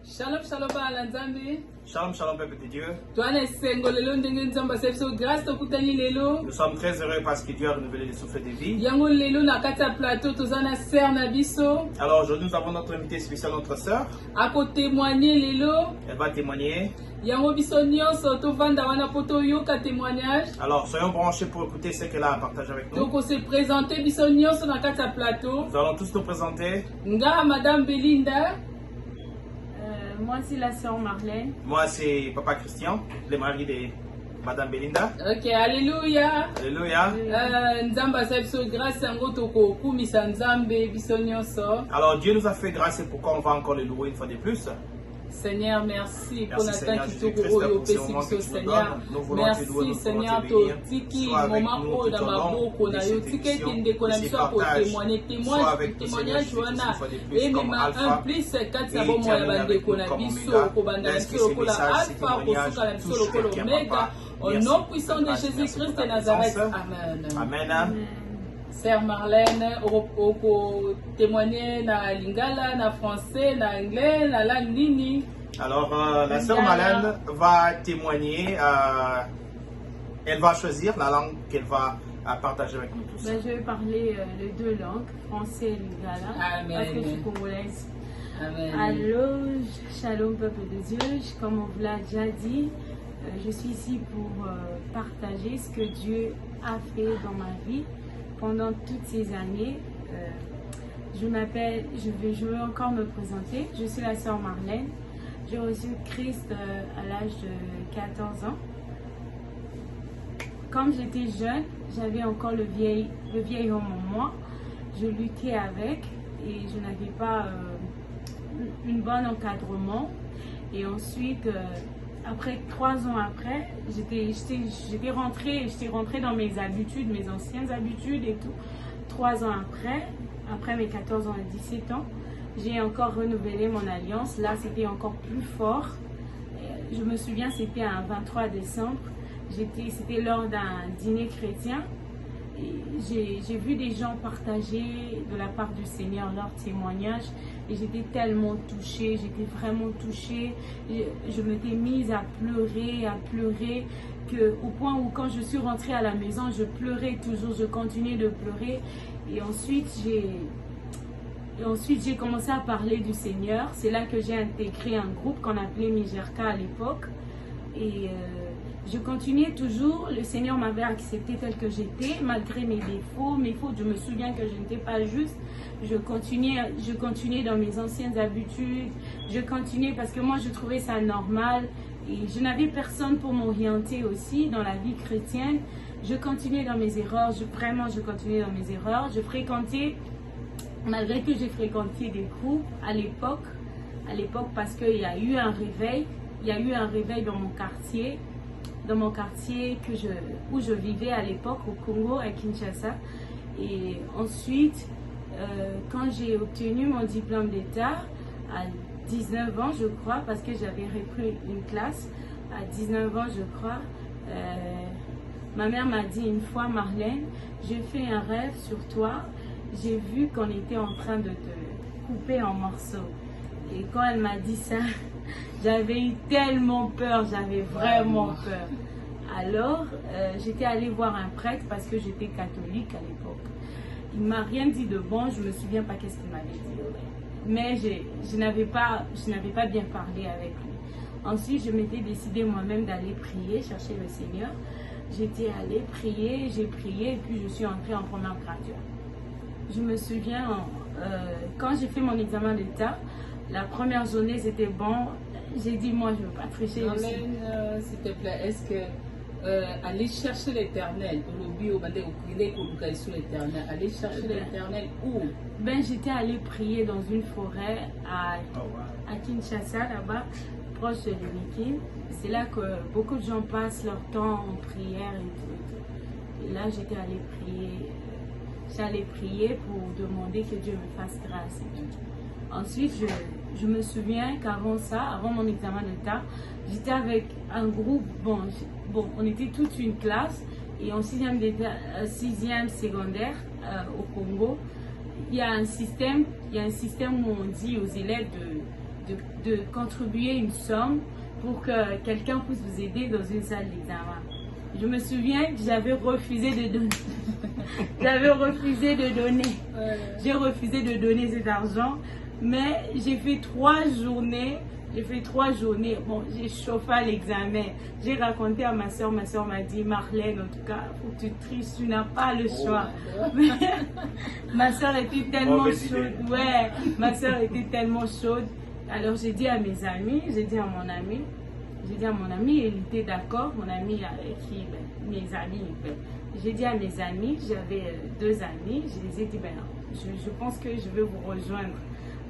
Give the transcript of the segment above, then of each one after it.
Shalom, shalom, Alanzambi. Shalom, shalom, peuple de Dieu. Nous sommes très heureux parce que Dieu a renouvelé le souffle de vie. Alors aujourd'hui, nous avons notre invité spécial, notre sœur. Elle va témoigner. Alors soyons branchés pour écouter ce qu'elle a à partager avec nous. Nous allons tous nous présenter. Madame Belinda. Moi, c'est la sœur Marlène. Moi, c'est Papa Christian, le mari de Madame Belinda. Ok, alléluia. Alléluia. Alors Dieu nous a fait grâce et pourquoi on va encore le louer une fois de plus. Seigneur, merci pour Merci notre temps Seigneur qui te Jésus-Christ au pour ce moment que tu nous donnes. Nous voulons te louer, nous voulons te bénir. Sois avec nous tout au long de cette émission, de ces partages. Sois avec nous Seigneur Jésus-Christ une fois de plus comme Alpha et termine avec nous comme Oméga. Laisse que ces messages, ces témoignages touchent le cœur, Papa. Au nom puissant de Jésus-Christ de Nazareth. Amen. Amen. Sœur Marlène, au témoigner na lingala, na français, na anglais, na langue nini. Alors, la sœur Marlène va témoigner. Elle va choisir la langue qu'elle va partager avec nous tous. Ben, je vais parler les deux langues, français et lingala. Amen. Parce que je suis congolaise. Amen. Allô, shalom peuple de Dieu. Comme on vous l'a déjà dit, je suis ici pour partager ce que Dieu a fait dans ma vie pendant toutes ces années. Je veux encore me présenter. Je suis la sœur Marlène. J'ai reçu Christ à l'âge de 14 ans. Quand j'étais jeune, j'avais encore le vieil homme en moi. Je luttais avec et je n'avais pas un bon encadrement. Et ensuite, après 3 ans après, j'étais rentrée dans mes habitudes, mes anciennes habitudes et tout. 3 ans après mes 14 ans et 17 ans, j'ai encore renouvelé mon alliance. Là, c'était encore plus fort. Je me souviens, c'était un 23 décembre. C'était lors d'un dîner chrétien. J'ai vu des gens partager de la part du Seigneur leurs témoignages et j'étais tellement touchée, j'étais vraiment touchée. Je m'étais mise à pleurer, au point où quand je suis rentrée à la maison, je pleurais toujours, je continuais de pleurer. Et ensuite, j'ai commencé à parler du Seigneur. C'est là que j'ai intégré un groupe qu'on appelait Mijerka à l'époque. Et je continuais toujours, le Seigneur m'avait accepté tel que j'étais, malgré mes défauts, mes fautes. Je me souviens que je n'étais pas juste. Je continuais dans mes anciennes habitudes. Je continuais parce que moi, je trouvais ça normal. Et je n'avais personne pour m'orienter aussi dans la vie chrétienne. Je continuais dans mes erreurs. Je continuais dans mes erreurs. Je fréquentais, malgré que j'ai fréquenté des groupes à l'époque parce qu'il y a eu un réveil. Il y a eu un réveil dans mon quartier où je vivais à l'époque au Congo, à Kinshasa. Et ensuite, quand j'ai obtenu mon diplôme d'État à 19 ans, je crois, parce que j'avais repris une classe, à 19 ans, je crois, ma mère m'a dit une fois, Marlène, j'ai fait un rêve sur toi, j'ai vu qu'on était en train de te couper en morceaux. Et quand elle m'a dit ça, j'avais eu tellement peur, j'avais vraiment peur. Alors, j'étais allée voir un prêtre parce que j'étais catholique à l'époque. Il ne m'a rien dit de bon, je ne me souviens pas qu'est-ce qu'il m'avait dit. Mais je n'avais pas bien parlé avec lui. Ensuite, je m'étais décidée moi-même d'aller prier, chercher le Seigneur. J'étais allée prier, j'ai prié et puis je suis entrée en première graduate. Je me souviens, quand j'ai fait mon examen d'État, la première journée c'était bon. J'ai dit, moi, je ne veux pas tricher. Marlène, s'il te plaît, est-ce que aller chercher l'éternel, aller chercher l'éternel où? Ben, j'étais allée prier dans une forêt à Kinshasa, là-bas, proche de l'Unikin. C'est là que beaucoup de gens passent leur temps en prière et tout. Et là, j'étais allée prier. J'allais prier pour demander que Dieu me fasse grâce. Ensuite, je me souviens qu'avant ça, avant mon examen d'État, j'étais avec un groupe, bon, on était toute une classe, et en 6e secondaire au Congo, il y a un système où on dit aux élèves de contribuer une somme pour que quelqu'un puisse vous aider dans une salle d'examen. Je me souviens que j'avais refusé de donner. J'avais refusé de donner. J'ai refusé de donner cet argent, mais j'ai fait 3 journées. Bon, j'ai chauffé à l'examen. J'ai raconté à ma soeur m'a dit, Marlène, en tout cas, faut que tu triches, tu n'as pas le choix. Ma soeur était tellement chaude. Ouais, ma soeur était tellement chaude. Alors j'ai dit à mes amis, j'ai dit à mon ami, il était d'accord, mon ami avec qui, mes amis, j'ai dit à mes amis, j'avais 2 amis, je les ai dit, je pense que je vais vous rejoindre.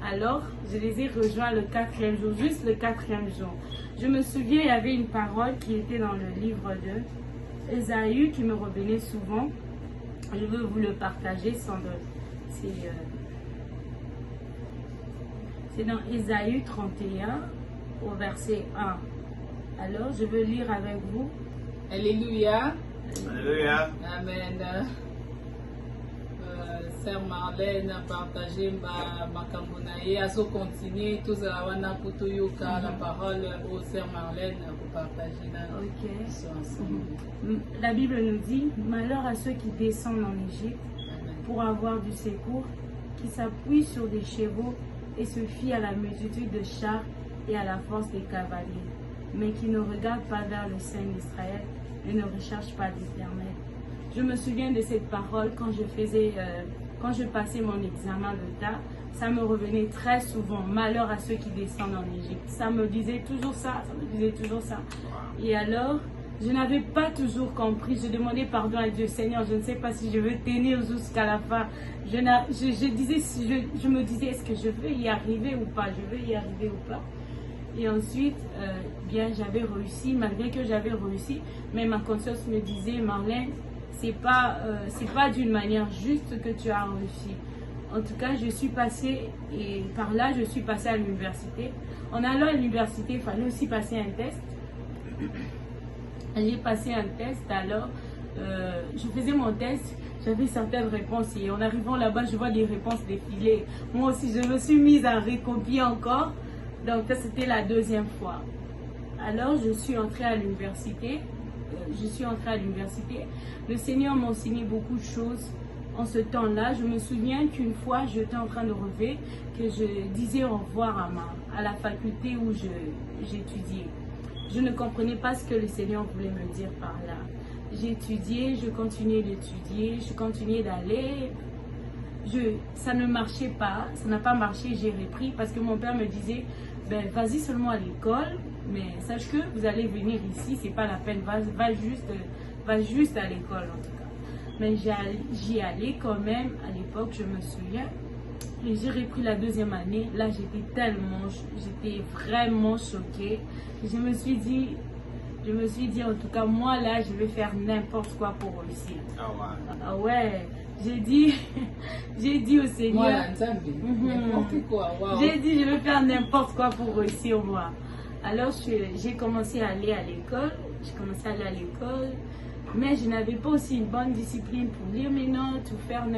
Alors, je les ai rejoints le 4e jour, juste le 4e jour. Je me souviens, il y avait une parole qui était dans le livre de Ésaïe qui me revenait souvent. Je veux vous le partager sans de... C'est dans Ésaïe 31 au verset 1. Alors, je veux lire avec vous. Alléluia. Alléluia. Amen. Sœur Marlène a partagé ma cambonaye. À continuer, tous la parole aux Sœur Marlène pour partager. Ok. La Bible nous dit, malheur à ceux qui descendent en Égypte pour avoir du secours, qui s'appuient sur des chevaux et se fient à la multitude de chars et à la force des cavaliers, mais qui ne regardent pas vers le Saint d'Israël et ne recherchent pas l'Éternel. Je me souviens de cette parole quand je passais mon examen d'État. Ça me revenait très souvent. Malheur à ceux qui descendent en Égypte. Ça me disait toujours ça. Et alors, je n'avais pas toujours compris. Je demandais pardon à Dieu. Seigneur, je ne sais pas si je veux tenir jusqu'à la fin. Je me disais, est-ce que je veux y arriver ou pas? Et ensuite, j'avais réussi, malgré que j'avais réussi, mais ma conscience me disait, Marlène, c'est pas d'une manière juste que tu as réussi. En tout cas, je suis passée, et par là, je suis passée à l'université. En allant à l'université, il fallait aussi passer un test. J'ai passé un test, alors, je faisais mon test, j'avais certaines réponses, et en arrivant là-bas, je vois des réponses défiler. Moi aussi, je me suis mise à recopier encore. Donc, ça, c'était la 2e fois. Alors, je suis entrée à l'université. Le Seigneur m'a enseigné beaucoup de choses en ce temps-là. Je me souviens qu'une fois, j'étais en train de rêver que je disais au revoir à la faculté où j'étudiais. Je ne comprenais pas ce que le Seigneur voulait me dire par là. J'étudiais, je continuais d'étudier, je continuais d'aller. Ça ne marchait pas, ça n'a pas marché, j'ai repris parce que mon père me disait, vas-y seulement à l'école, mais sache que vous allez venir ici, c'est pas la peine, va juste à l'école en tout cas. Mais j'y allais quand même à l'époque, je me souviens, et j'ai repris la 2e année. Là, j'étais vraiment choquée. Je me suis dit, en tout cas, moi là, je vais faire n'importe quoi pour réussir. Ah ouais. J'ai dit au Seigneur, j'ai dit je vais faire n'importe quoi pour réussir moi. Alors j'ai commencé à aller à l'école, mais je n'avais pas aussi une bonne discipline pour lire mes notes ou faire...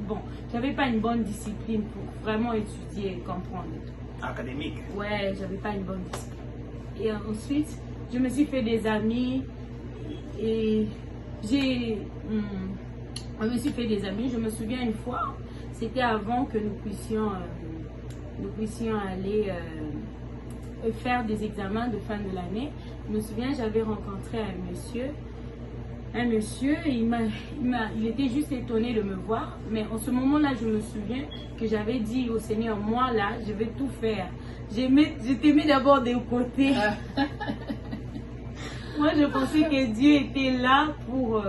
Bon, j'avais pas une bonne discipline pour vraiment étudier et comprendre. Académique. Ouais, j'avais pas une bonne discipline. Et ensuite, je me suis fait des amis et je me suis fait des amis. Je me souviens une fois, c'était avant que nous puissions aller faire des examens de fin de l'année. Je me souviens, j'avais rencontré un monsieur, il était juste étonné de me voir. Mais en ce moment-là, je me souviens que j'avais dit au Seigneur, moi là, je vais tout faire. Je t'ai mis d'abord de côté. Moi, je pensais que Dieu était là pour...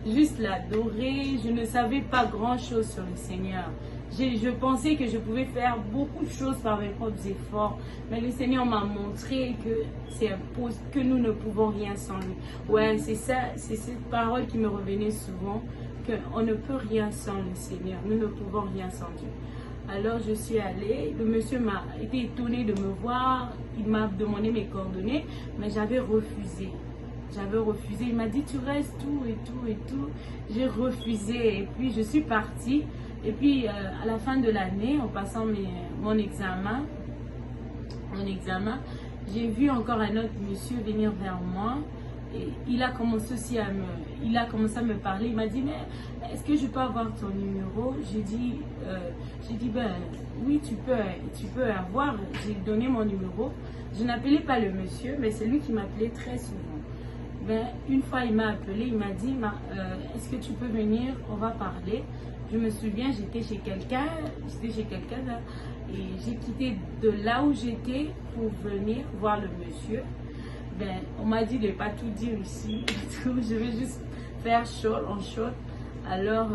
juste l'adorer. Je ne savais pas grand-chose sur le Seigneur. Je pensais que je pouvais faire beaucoup de choses par mes propres efforts. Mais le Seigneur m'a montré que nous ne pouvons rien sans lui. Ouais, c'est cette parole qui me revenait souvent, qu'on ne peut rien sans le Seigneur. Nous ne pouvons rien sans Dieu. Alors je suis allée, le monsieur m'a été étonné de me voir. Il m'a demandé mes coordonnées, mais j'avais refusé. Il m'a dit tu restes tout et tout et tout. J'ai refusé et puis je suis partie. Et puis à la fin de l'année, en passant mon examen, mon examen, j'ai vu encore un autre monsieur venir vers moi. Et il a commencé aussi à me parler. Il m'a dit, mais est-ce que je peux avoir ton numéro? J'ai dit, ben oui, tu peux avoir. J'ai donné mon numéro. Je n'appelais pas le monsieur, mais c'est lui qui m'appelait très souvent. Ben, une fois, il m'a appelé, il m'a dit, est-ce que tu peux venir? On va parler. Je me souviens, j'étais chez quelqu'un là, et j'ai quitté de là où j'étais pour venir voir le monsieur. Ben, on m'a dit de ne pas tout dire ici. Je vais juste faire en short. Alors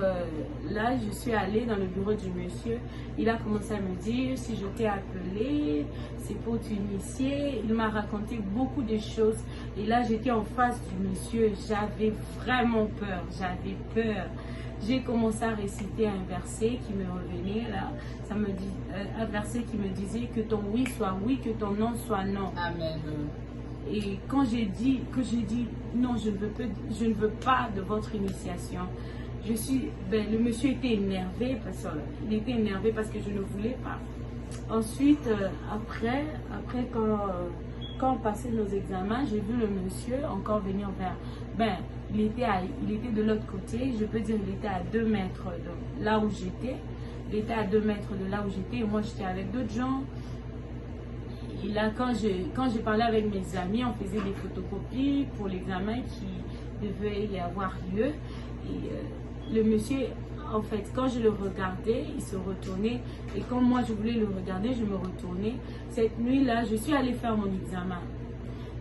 là, je suis allée dans le bureau du monsieur. Il a commencé à me dire si je t'ai appelé, c'est pour t'initier. Il m'a raconté beaucoup de choses. Et là, j'étais en face du monsieur. J'avais vraiment peur. J'avais peur. J'ai commencé à réciter un verset qui me revenait là. Ça me dit un verset qui me disait que ton oui soit oui, que ton non soit non. Amen. Et quand j'ai dit non, je ne veux pas de votre initiation. Le monsieur était énervé parce que je ne voulais pas. Ensuite, après quand on passait nos examens, j'ai vu le monsieur encore venir vers. Il était de l'autre côté. Je peux dire, il était à 2 mètres de là où j'étais. Il était à 2 mètres de là où j'étais. Et moi, j'étais avec d'autres gens. Et là, quand j'ai parlé avec mes amis, on faisait des photocopies pour l'examen qui devait y avoir lieu. Et le monsieur, en fait, quand je le regardais, il se retournait. Et quand moi, je voulais le regarder, je me retournais. Cette nuit-là, je suis allée faire mon examen.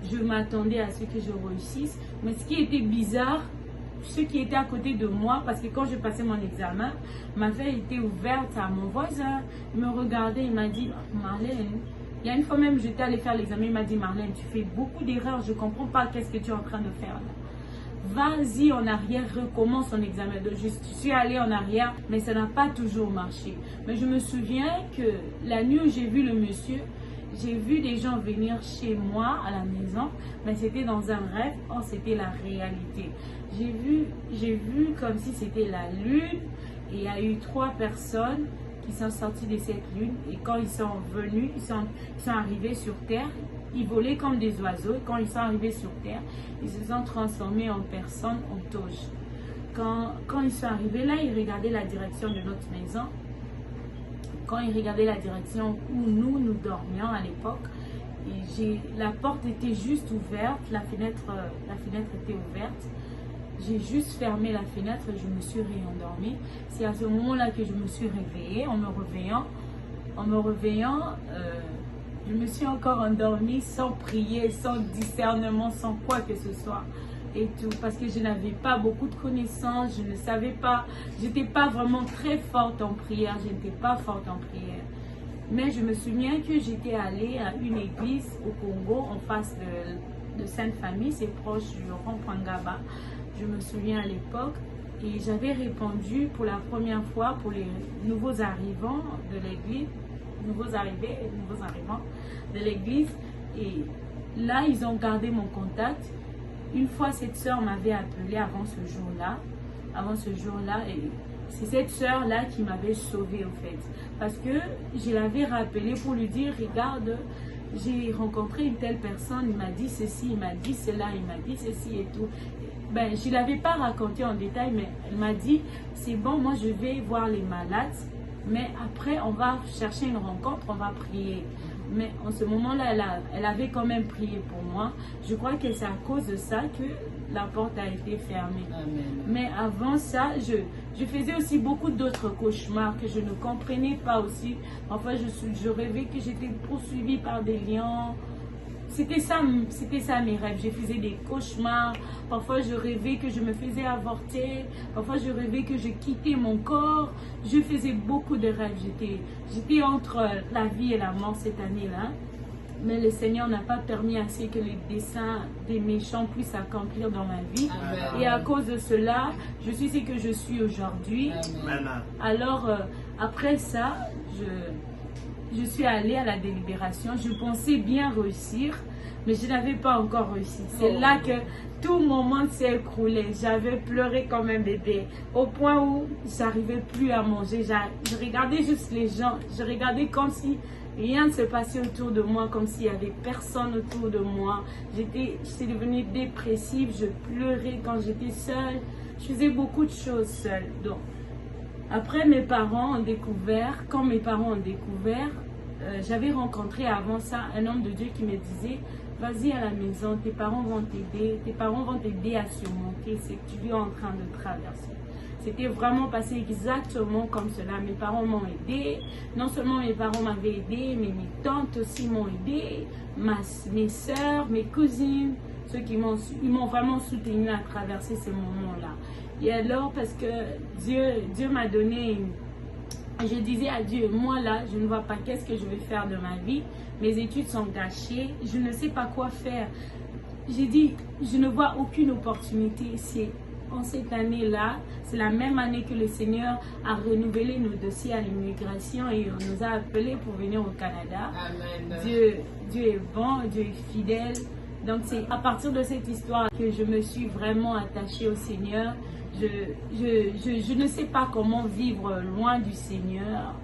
Je m'attendais à ce que je réussisse. Mais ce qui était bizarre, ceux qui étaient à côté de moi, parce que quand je passais mon examen, ma feuille était ouverte à mon voisin. Il me regardait, il m'a dit, Marlène, il y a une fois même, j'étais allée faire l'examen, il m'a dit, Marlène, tu fais beaucoup d'erreurs, je ne comprends pas qu'est-ce que tu es en train de faire là. Vas-y en arrière, recommence ton examen. Je suis allée en arrière, mais ça n'a pas toujours marché. Mais je me souviens que la nuit où j'ai vu le monsieur, j'ai vu des gens venir chez moi à la maison, mais c'était dans un rêve, or c'était la réalité. J'ai vu comme si c'était la lune, et il y a eu 3 personnes qui sont sortis de cette lune, et quand ils sont venus, ils sont arrivés sur terre, ils volaient comme des oiseaux. Quand ils sont arrivés sur terre, ils se sont transformés en personnes, en toges. Quand ils sont arrivés là, ils regardaient la direction de notre maison. Quand ils regardaient la direction où nous dormions à l'époque, la porte était juste ouverte, la fenêtre était ouverte. J'ai juste fermé la fenêtre et je me suis réendormie. C'est à ce moment-là que je me suis réveillée. En me réveillant, je me suis encore endormie sans prier, sans discernement, sans quoi que ce soit. Et tout, parce que je n'avais pas beaucoup de connaissances, je ne savais pas, j'étais pas vraiment très forte en prière, je n'étais pas forte en prière. Mais je me souviens que j'étais allée à une église au Congo, en face de Sainte-Famille, c'est proche du rond-point Ngaba. Je me souviens à l'époque, et j'avais répondu pour la première fois pour les nouveaux arrivants de l'église, nouveaux arrivants de l'église, et là ils ont gardé mon contact. Une fois cette soeur m'avait appelé avant ce jour-là, et c'est cette soeur-là qui m'avait sauvée en fait, parce que je l'avais rappelé pour lui dire, regarde, j'ai rencontré une telle personne, il m'a dit ceci, il m'a dit cela, il m'a dit ceci et tout. Je ne l'avais pas raconté en détail, mais elle m'a dit, c'est bon, moi je vais voir les malades, mais après on va chercher une rencontre, on va prier. Mais en ce moment-là, elle avait quand même prié pour moi. Je crois que c'est à cause de ça que la porte a été fermée. Amen. Mais avant ça, je faisais aussi beaucoup d'autres cauchemars que je ne comprenais pas aussi. Enfin, je rêvais que j'étais poursuivie par des lions. C'était ça mes rêves. Je faisais des cauchemars. Parfois, je rêvais que je me faisais avorter. Parfois, je rêvais que je quittais mon corps. Je faisais beaucoup de rêves. J'étais entre la vie et la mort cette année-là. Mais le Seigneur n'a pas permis à ce que les desseins des méchants puissent s'accomplir dans ma vie. Amen. Et à cause de cela, je suis ce que je suis aujourd'hui. Alors, après ça, je suis allée à la délibération. Je pensais bien réussir, mais je n'avais pas encore réussi. C'est là que tout mon monde s'est écroulé. J'avais pleuré comme un bébé, au point où j'arrivais plus à manger. Je regardais juste les gens. Je regardais comme si Rien ne se passait autour de moi, comme s'il y avait personne autour de moi. J'étais devenue dépressive, je pleurais quand j'étais seule. Je faisais beaucoup de choses seule. Donc, après, mes parents ont découvert, j'avais rencontré avant ça un homme de Dieu qui me disait, vas-y à la maison, tes parents vont t'aider à surmonter ce que tu es en train de traverser. C'était vraiment passé exactement comme cela. Mes parents m'ont aidé. Non seulement mes parents m'avaient aidé, mais mes tantes aussi m'ont aidé. Mes soeurs, mes cousines, ceux qui m'ont vraiment soutenu à traverser ces moments-là. Et alors, parce que Dieu m'a donné, je disais à Dieu, moi là, je ne vois pas qu'est-ce que je vais faire de ma vie. Mes études sont gâchées, je ne sais pas quoi faire. J'ai dit, je ne vois aucune opportunité. En cette année-là, c'est la même année que le Seigneur a renouvelé nos dossiers à l'immigration et on nous a appelés pour venir au Canada. Amen. Dieu est bon, Dieu est fidèle. Donc c'est à partir de cette histoire que je me suis vraiment attachée au Seigneur. Je ne sais pas comment vivre loin du Seigneur.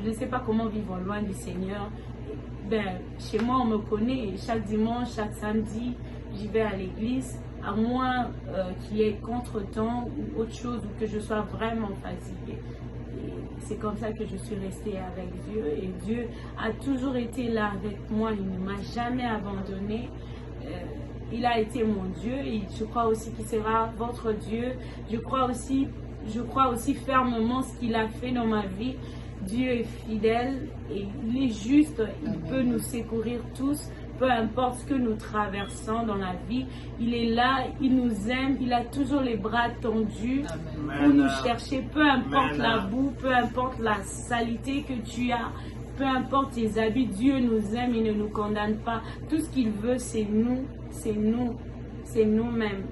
Je ne sais pas comment vivre loin du Seigneur. Ben, chez moi, on me connaît. Chaque dimanche, chaque samedi, j'y vais à l'église. À moins qu'il y ait contretemps ou autre chose, ou que je sois vraiment fatiguée. C'est comme ça que je suis restée avec Dieu. Et Dieu a toujours été là avec moi. Il ne m'a jamais abandonnée. Il a été mon Dieu. Et je crois aussi qu'il sera votre Dieu. Je crois aussi fermement ce qu'il a fait dans ma vie. Dieu est fidèle et il est juste. Il peut nous secourir tous. Peu importe ce que nous traversons dans la vie, il est là, il nous aime, il a toujours les bras tendus pour nous chercher. Peu importe la boue, peu importe la saleté que tu as, peu importe tes habits, Dieu nous aime, il ne nous condamne pas. Tout ce qu'il veut, c'est nous, c'est nous-mêmes.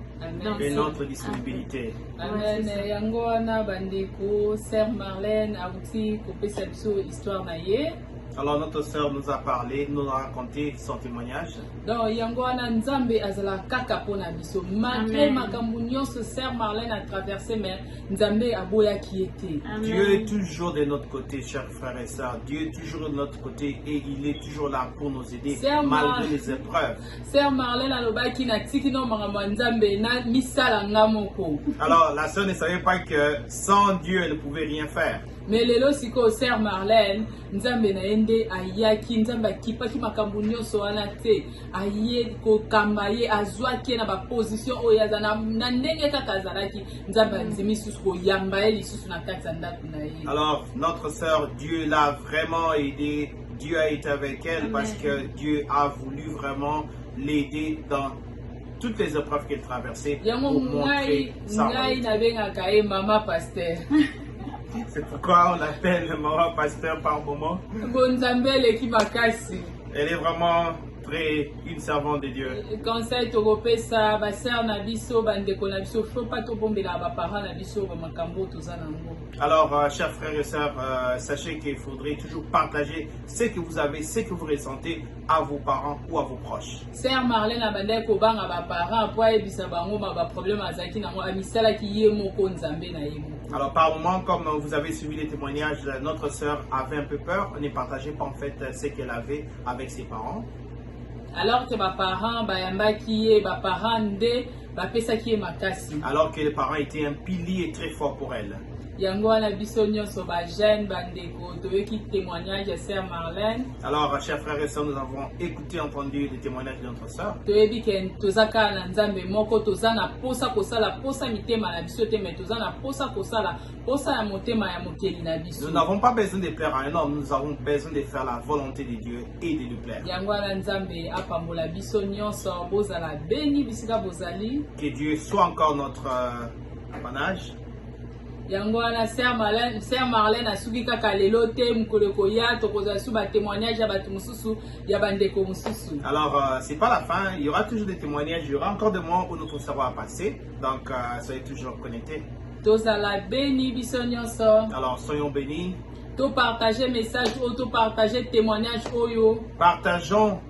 Et notre disponibilité. Amen. Yango wana bandeko, Sœur Marlène a aussi coupé cette histoire naïe. Alors notre sœur nous a parlé, nous a raconté son témoignage. Donc yango wana Nzambe azala kaka pona biso. Malgré makambo nyonso Sœur Marlène a traversé, mais Nzambe aboya qui était. Dieu est toujours de notre côté, chers frères et sœurs. Dieu est toujours de notre côté et il est toujours là pour nous aider malgré les épreuves. Sœur Marlène alobaki na tiki no makambo Nzambe na misala ngamoko. Alors la sœur ne savait pas que sans Dieu elle ne pouvait rien faire. Mais lelo siko Sœur Marlène Nzambe na ende ayaki Nzambe akipaki makambo nyonso wana te aye ko kambaye azwaki na ba position oyo azana na ndenge kaka azalaki Nzambe anzimi susu ko yambaye lisusu na kati ya ndako na ye. Alors notre sœur, Dieu l'a vraiment aidée. Dieu a été avec elle parce que Dieu a voulu vraiment l'aider dans toutes les épreuves qu'elle traversait pour montrer sa bonté. Maman pasteur. C'est pourquoi on l'appelle maman pasteur par moment. Elle est vraiment une servante de Dieu. Conseil togopé ça, ba sœur na biso bandeko na biso faut pas to bombela ba parents na biso ba makambo tozana ngo. Alors chers frères et sœurs, sachez qu'il faudrait toujours partager ce que vous avez, ce que vous ressentez à vos parents ou à vos proches. Sœur Marlène abandeko banga ba parents pour ebisa bango ba problème azaki nango amisala ki ye moko Nzambe na yemo. Alors par moment, comme vous avez suivi les témoignages, notre sœur avait un peu peur, on ne partageait pas en fait ce qu'elle avait avec ses parents. Alors que mes parents bayambaki ba parents nde ba pesaki makasi. Alors que les parents étaient un pilier très fort pour elle. Yango wana biso nyonso ba jeune bandeko toyoki témoignage de Sœur Marlène. Alors chers frères et sœurs, nous avons entendu les témoignages de notre sœur. Toyebi ke tozaka na Nzambe moko tozana posa kosala posa mitema na biso te mais tozana posa kosala posa ya motema ya mokeli na biso. Nous n'avons pas besoin de plaire à un homme, nous avons besoin de faire la volonté de Dieu et de lui plaire. Yango wana Nzambe apambola biso nyonso bozala beni bisika bozali. Que Dieu soit encore notre apanage. Yango wana Sœur Marlène asuki kaka lelo te mukolo koya tokoza su ba témoignage ya batu mususu ya bandeko mususu. Alors c'est pas la fin, il y aura toujours des témoignages, il y aura encore des moments où notre savoir va passer. Donc soyez toujours connectés. Tozala beni biso nyonso. Alors soyons bénis. To partager message ou to partager témoignage oyo. Partageons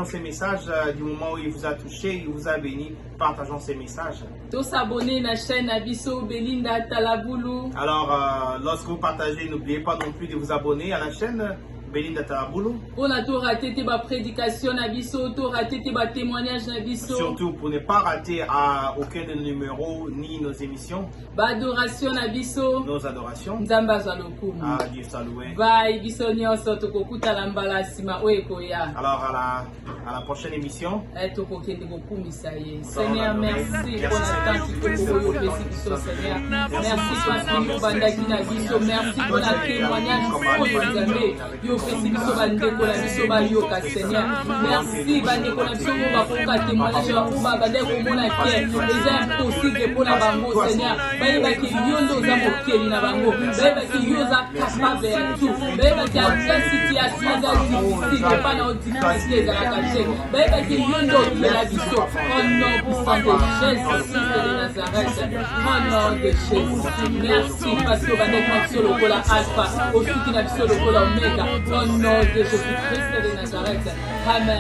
ces messages du moment où il vous a touché, il vous a béni. Partageons ces messages. To s'abonner na chaîne Abiso Belinda Talabulu. Alors lorsque vous partagez, n'oubliez pas non plus de vous abonner à la chaîne Belinda Tarabulu. On a tout raté tes prédications na biso, tout raté tes témoignages na biso. Surtout pour ne pas rater à aucun de nos numéros ni nos émissions. Adoration na biso. Nos adorations. Nzamba zalokumu. Ah, Dieu saloué. Vai biso nyonso tokokuta la mbala sima oyekoya. Alors à la prochaine émission. Seigneur, merci pour la temps que vous avez biso Seigneur. Merci parce que vous bandaki na biso, merci pour la témoignage pour vous avez. Yo pesi biso bandeko la biso ba yoka Seigneur. Merci bandeko la biso ba koka témoignage ba bandeko mona ke. Déjà impossible pour la bango Seigneur. Ba ki yondo za mokeli na bango. Ba ki yoza capable ya tout. Ba ki a situation za difficile pas na difficile za la cacher. Ba ki yondo la biso. Au nom puissant de Jésus de Nazareth. Au nom de Jésus. Merci parce que bandeko biso lokola alpha, au qui na biso lokola omega. Au nom de Jésus-Christ de Nazareth. Amen.